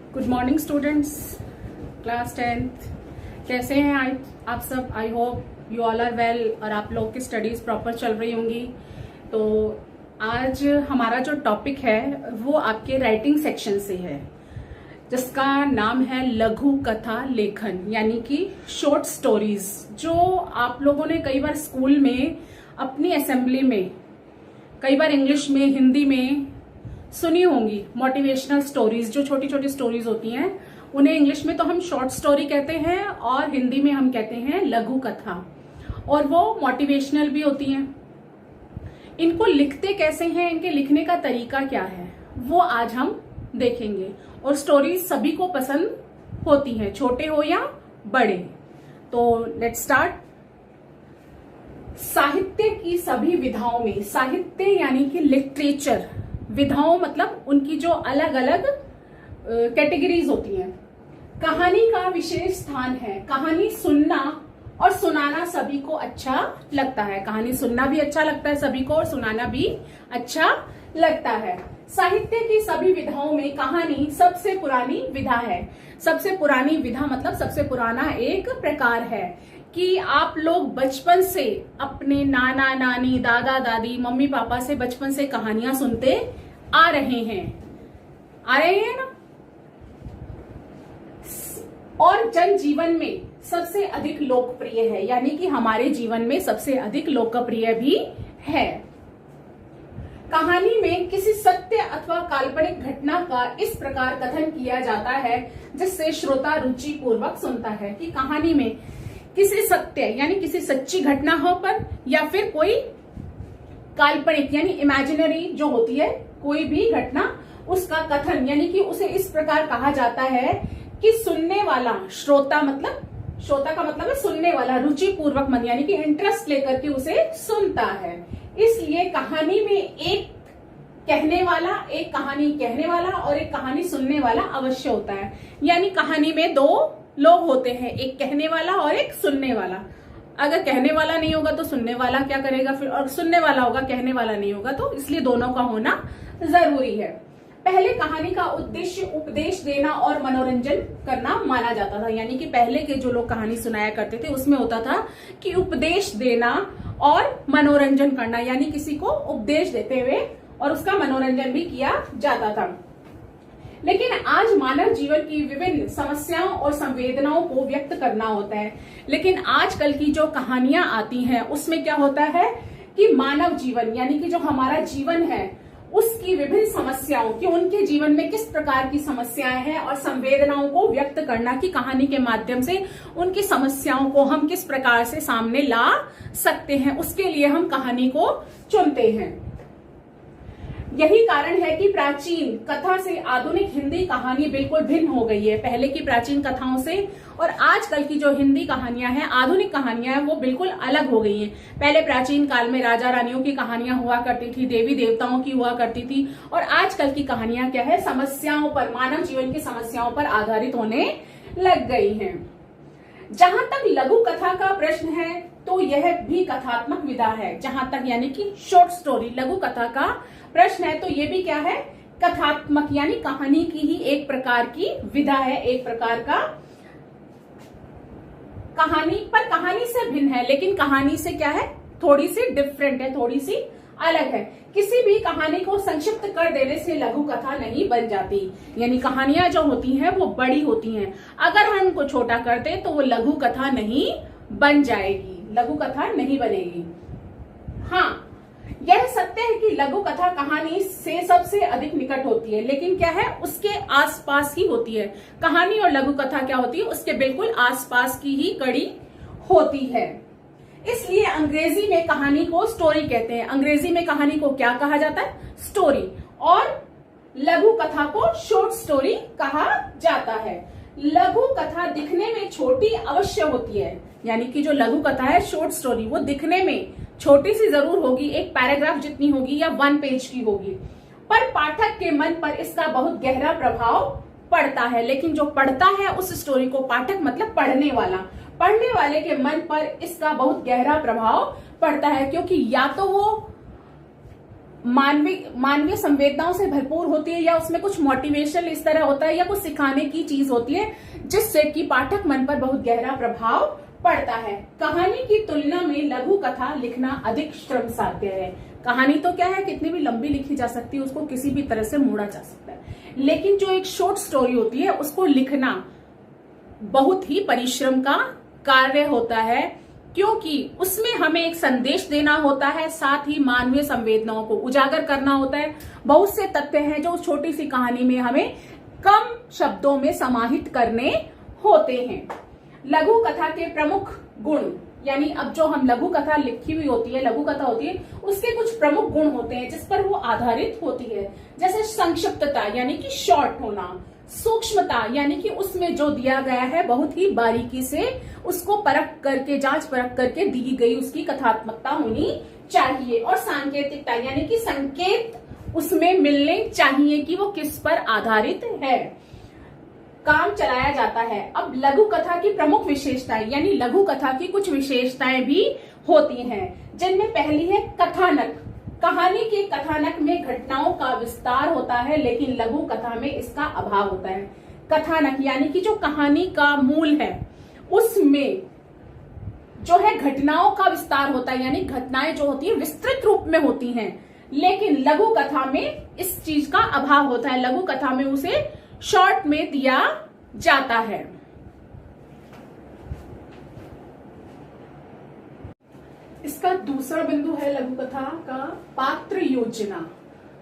Good morning students, class 10th। कैसे हैं आप सब? I hope you all are well और आप लोग की स्टडीज प्रॉपर चल रही होंगी। तो आज हमारा जो टॉपिक है वो आपके राइटिंग सेक्शन से है, जिसका नाम है लघु कथा लेखन, यानी कि शॉर्ट स्टोरीज, जो आप लोगों ने कई बार स्कूल में अपनी असेंबली में, कई बार इंग्लिश में, हिंदी में सुनी होंगी। मोटिवेशनल स्टोरीज, जो छोटी छोटी स्टोरीज होती हैं, उन्हें इंग्लिश में तो हम शॉर्ट स्टोरी कहते हैं और हिंदी में हम कहते हैं लघु कथा, और वो मोटिवेशनल भी होती हैं। इनको लिखते कैसे हैं, इनके लिखने का तरीका क्या है, वो आज हम देखेंगे। और स्टोरीज सभी को पसंद होती हैं, छोटे हो या बड़े। तो लेट्स स्टार्ट। साहित्य की सभी विधाओं में, साहित्य यानी कि लिटरेचर, विधाओं मतलब उनकी जो अलग अलग कैटेगरीज होती हैं, कहानी का विशेष स्थान है। कहानी सुनना और सुनाना सभी को अच्छा लगता है। कहानी सुनना भी अच्छा लगता है सभी को और सुनाना भी अच्छा लगता है। साहित्य की सभी विधाओं में कहानी सबसे पुरानी विधा है। सबसे पुरानी विधा मतलब सबसे पुराना एक प्रकार है कि आप लोग बचपन से अपने नाना नानी, दादा दादी, मम्मी पापा से बचपन से कहानियां सुनते आ रहे हैं ना। और जन जीवन में सबसे अधिक लोकप्रिय है, यानी कि हमारे जीवन में सबसे अधिक लोकप्रिय भी है। कहानी में किसी सत्य अथवा काल्पनिक घटना का इस प्रकार कथन किया जाता है जिससे श्रोता रुचि पूर्वक सुनता है। कि कहानी में किसी सत्य यानी किसी सच्ची घटना हो पर, या फिर कोई काल्पनिक यानी इमेजिनरी जो होती है कोई भी घटना, उसका कथन यानी कि उसे इस प्रकार कहा जाता है कि सुनने वाला, श्रोता का मतलब है सुनने वाला, रुचि पूर्वक मन यानी कि इंटरेस्ट लेकर के उसे सुनता है। इसलिए कहानी में एक कहने वाला, एक कहानी कहने वाला और एक कहानी सुनने वाला अवश्य होता है। यानी कहानी में दो लोग होते हैं, एक कहने वाला और एक सुनने वाला। अगर कहने वाला नहीं होगा तो सुनने वाला क्या करेगा फिर, और सुनने वाला होगा, कहने वाला नहीं होगा, तो इसलिए दोनों का होना जरूरी है। पहले कहानी का उद्देश्य उपदेश देना और मनोरंजन करना माना जाता था। यानी कि पहले के जो लोग कहानी सुनाया करते थे उसमें होता था कि उपदेश देना और मनोरंजन करना, यानी किसी को उपदेश देते हुए और उसका मनोरंजन भी किया जाता था। लेकिन आज मानव जीवन की विभिन्न समस्याओं और संवेदनाओं को व्यक्त करना होता है। लेकिन आजकल की जो कहानियां आती हैं उसमें क्या होता है कि मानव जीवन यानी कि जो हमारा जीवन है उसकी विभिन्न समस्याओं की, उनके जीवन में किस प्रकार की समस्याएं हैं और संवेदनाओं को व्यक्त करना, कि कहानी के माध्यम से उनकी समस्याओं को हम किस प्रकार से सामने ला सकते हैं, उसके लिए हम कहानी को चुनते हैं। यही कारण है कि प्राचीन कथा से आधुनिक हिंदी कहानी बिल्कुल भिन्न हो गई है। पहले की प्राचीन कथाओं से और आजकल की जो हिंदी कहानियां हैं, आधुनिक कहानियां हैं, वो बिल्कुल अलग हो गई हैं। पहले प्राचीन काल में राजा रानियों की कहानियां हुआ करती थी, देवी देवताओं की हुआ करती थी, और आजकल की कहानियां क्या है, समस्याओं पर, मानव जीवन की समस्याओं पर आधारित होने लग गई हैं। जहां तक लघु कथा का प्रश्न है तो यह भी कथात्मक विधा है। जहां तक यानी कि शॉर्ट स्टोरी, लघु कथा का प्रश्न है तो ये भी क्या है, कथात्मक यानी कहानी की ही एक प्रकार की विधा है, एक प्रकार का कहानी, पर कहानी से भिन्न है। लेकिन कहानी से क्या है, थोड़ी सी डिफरेंट है, थोड़ी सी अलग है। किसी भी कहानी को संक्षिप्त कर देने से लघु कथा नहीं बन जाती। यानी कहानियां जो होती हैं वो बड़ी होती हैं, अगर हम उनको छोटा कर दे तो वो लघु कथा नहीं बन जाएगी, लघु कथा नहीं बनेगी। हाँ, यह सत्य है कि लघु कथा कहानी से सबसे अधिक निकट होती है, लेकिन क्या है, उसके आसपास ही होती है। कहानी और लघु कथा क्या होती है, उसके बिल्कुल आसपास की ही कड़ी होती है। इसलिए अंग्रेजी में कहानी को स्टोरी कहते हैं। अंग्रेजी में कहानी को क्या कहा जाता है, स्टोरी, और लघु कथा को शॉर्ट स्टोरी कहा जाता है। लघु कथा दिखने में छोटी अवश्य होती है, यानी कि जो लघु कथा है, शॉर्ट स्टोरी, वो दिखने में छोटी सी जरूर होगी, एक पैराग्राफ जितनी होगी या 1 पेज की होगी, पर पाठक के मन पर इसका बहुत गहरा प्रभाव पड़ता है। लेकिन जो पढ़ता है उस स्टोरी को, पाठक मतलब पढ़ने वाले के मन पर इसका बहुत गहरा प्रभाव पड़ता है, क्योंकि या तो वो मानवीय संवेदनाओं से भरपूर होती है, या उसमें कुछ मोटिवेशन इस तरह होता है, या कुछ सिखाने की चीज होती है जिससे कि पाठक मन पर बहुत गहरा प्रभाव पड़ता है। कहानी की तुलना में लघु कथा लिखना अधिक श्रम साध्य है। कहानी तो क्या है, कितनी भी लंबी लिखी जा सकती है, उसको किसी भी तरह से मोड़ा जा सकता है, लेकिन जो एक शॉर्ट स्टोरी होती है उसको लिखना बहुत ही परिश्रम का कार्य होता है, क्योंकि उसमें हमें एक संदेश देना होता है, साथ ही मानवीय संवेदनाओं को उजागर करना होता है। बहुत से तथ्य हैं जो छोटी सी कहानी में हमें कम शब्दों में समाहित करने होते हैं। लघु कथा के प्रमुख गुण, यानी अब जो हम लघु कथा लिखी हुई होती है, लघु कथा होती है, उसके कुछ प्रमुख गुण होते हैं जिस पर वो आधारित होती है। जैसे संक्षिप्तता यानी कि शॉर्ट होना, सूक्ष्मता यानी कि उसमें जो दिया गया है बहुत ही बारीकी से उसको परख करके, जांच परख करके दी गई उसकी कथात्मकता होनी चाहिए। और सांकेतिकता यानी कि संकेत उसमें मिलने चाहिए कि वो किस पर आधारित है, काम चलाया जाता है। अब लघु कथा की प्रमुख विशेषताएं, यानी लघु कथा की कुछ विशेषताएं भी होती हैं, जिनमें पहली है कथानक। कहानी के कथानक में घटनाओं का विस्तार होता है, लेकिन लघु कथा में इसका अभाव होता है। कथानक यानी कि जो कहानी का मूल है उसमें जो है घटनाओं का विस्तार होता है, यानी घटनाएं जो होती है विस्तृत रूप में होती हैं, लेकिन लघु कथा में इस चीज का अभाव होता है। लघु कथा में उसे शॉर्ट में दिया जाता है। इसका दूसरा बिंदु है लघु कथा का पात्र योजना।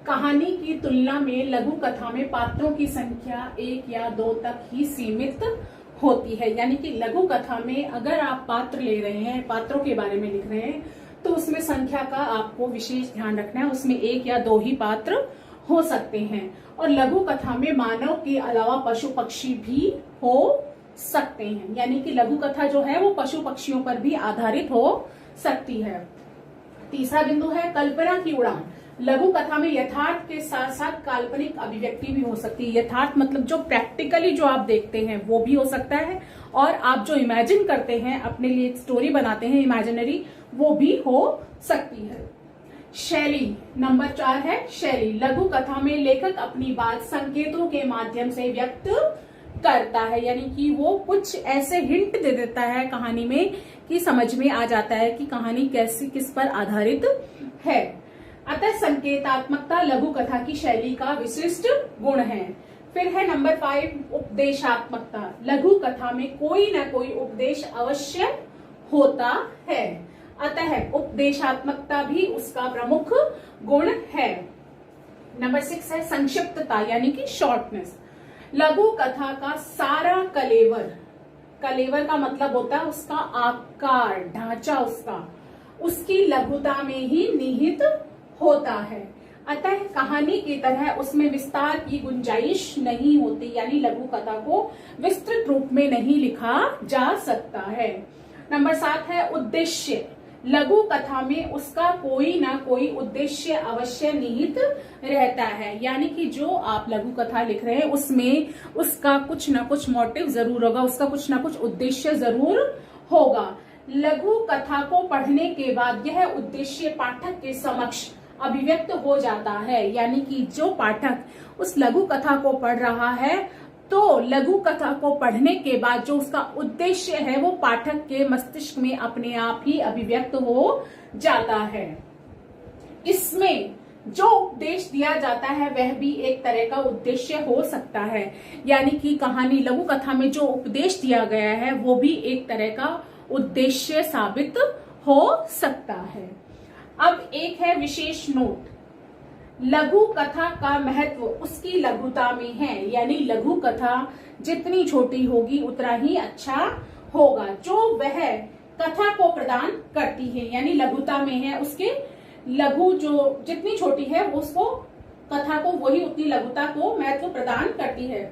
कहानी की तुलना में लघु कथा में पात्रों की संख्या 1 या 2 तक ही सीमित होती है, यानी कि लघु कथा में अगर आप पात्र ले रहे हैं, पात्रों के बारे में लिख रहे हैं, तो उसमें संख्या का आपको विशेष ध्यान रखना है। उसमें 1 या 2 ही पात्र हो सकते हैं। और लघु कथा में मानव के अलावा पशु पक्षी भी हो सकते हैं, यानी कि लघु कथा जो है वो पशु पक्षियों पर भी आधारित हो सकती है। तीसरा बिंदु है कल्पना की उड़ान। लघु कथा में यथार्थ के साथ साथ काल्पनिक अभिव्यक्ति भी हो सकती है। यथार्थ मतलब जो प्रैक्टिकली जो आप देखते हैं वो भी हो सकता है, और आप जो इमेजिन करते हैं, अपने लिए एक स्टोरी बनाते हैं इमेजिनरी, वो भी हो सकती है। शैली नंबर 4 है शैली। लघु कथा में लेखक अपनी बात संकेतों के माध्यम से व्यक्त करता है, यानी कि वो कुछ ऐसे हिंट दे देता है कहानी में कि समझ में आ जाता है कि कहानी कैसी, किस पर आधारित है। अतः संकेतात्मकता लघु कथा की शैली का विशिष्ट गुण है। फिर है नंबर 5 उपदेशात्मकता। लघु कथा में कोई ना कोई उपदेश अवश्य होता है, अतः उपदेशात्मकता भी उसका प्रमुख गुण है। नंबर 6 है संक्षिप्तता यानी कि शॉर्टनेस। लघु कथा का सारा कलेवर, कलेवर का मतलब होता है उसका आकार, ढांचा, उसकी लघुता में ही निहित होता है। अतः कहानी की तरह उसमें विस्तार की गुंजाइश नहीं होती, यानी लघु कथा को विस्तृत रूप में नहीं लिखा जा सकता है। नंबर 7 है उद्देश्य। लघु कथा में उसका कोई ना कोई उद्देश्य अवश्य निहित रहता है, यानी कि जो आप लघु कथा लिख रहे हैं उसमें उसका कुछ ना कुछ मोटिव जरूर होगा, उसका कुछ ना कुछ उद्देश्य जरूर होगा। लघु कथा को पढ़ने के बाद यह उद्देश्य पाठक के समक्ष अभिव्यक्त हो जाता है, यानी कि जो पाठक उस लघु कथा को पढ़ रहा है तो लघु कथा को पढ़ने के बाद जो उसका उद्देश्य है वो पाठक के मस्तिष्क में अपने आप ही अभिव्यक्त हो जाता है। इसमें जो उपदेश दिया जाता है वह भी एक तरह का उद्देश्य हो सकता है, यानी कि कहानी लघु कथा में जो उपदेश दिया गया है वो भी एक तरह का उद्देश्य साबित हो सकता है। अब एक है विशेष नोट। लघु कथा का महत्व उसकी लघुता में है, यानी लघु कथा जितनी छोटी होगी उतना ही अच्छा होगा जो वह कथा को प्रदान करती है, यानी लघुता में है उसके लघु जो जितनी छोटी है उसको कथा को वही उतनी लघुता को महत्व प्रदान करती है।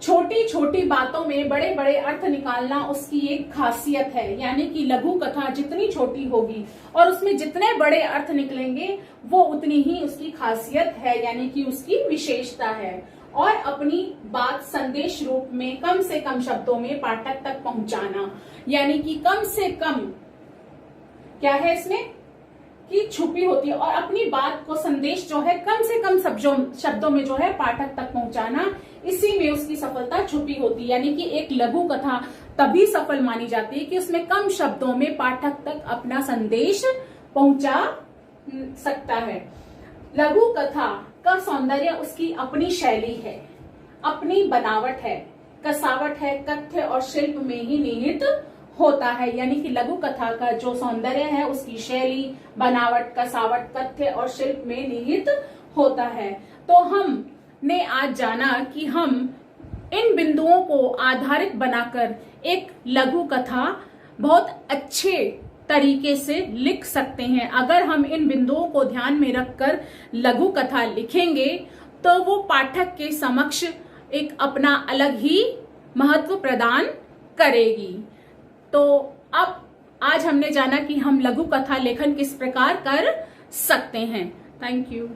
छोटी छोटी बातों में बड़े बड़े अर्थ निकालना उसकी एक खासियत है, यानी कि लघु कथा जितनी छोटी होगी और उसमें जितने बड़े अर्थ निकलेंगे वो उतनी ही उसकी खासियत है, यानी कि उसकी विशेषता है। और अपनी बात संदेश रूप में कम से कम शब्दों में पाठक तक पहुंचाना, यानी कि कम से कम क्या है इसमें की छुपी होती है और अपनी बात को, संदेश जो है कम से कम शब्दों में जो है पाठक तक पहुंचाना, इसी में उसकी सफलता छुपी होती है। यानी कि एक लघु कथा तभी सफल मानी जाती है कि उसमें कम शब्दों में पाठक तक अपना संदेश पहुंचा सकता है। लघु कथा का सौंदर्य उसकी अपनी शैली है, अपनी बनावट है, कसावट है, कथ्य और शिल्प में ही निहित होता है। यानी कि लघु कथा का जो सौंदर्य है उसकी शैली, बनावट, कसावट, कथ्य और शिल्प में निहित होता है। तो हमने आज जाना कि हम इन बिंदुओं को आधारित बनाकर एक लघु कथा बहुत अच्छे तरीके से लिख सकते हैं। अगर हम इन बिंदुओं को ध्यान में रखकर लघु कथा लिखेंगे तो वो पाठक के समक्ष एक अपना अलग ही महत्व प्रदान करेगी। तो अब आज हमने जाना कि हम लघु कथा लेखन किस प्रकार कर सकते हैं। Thank you.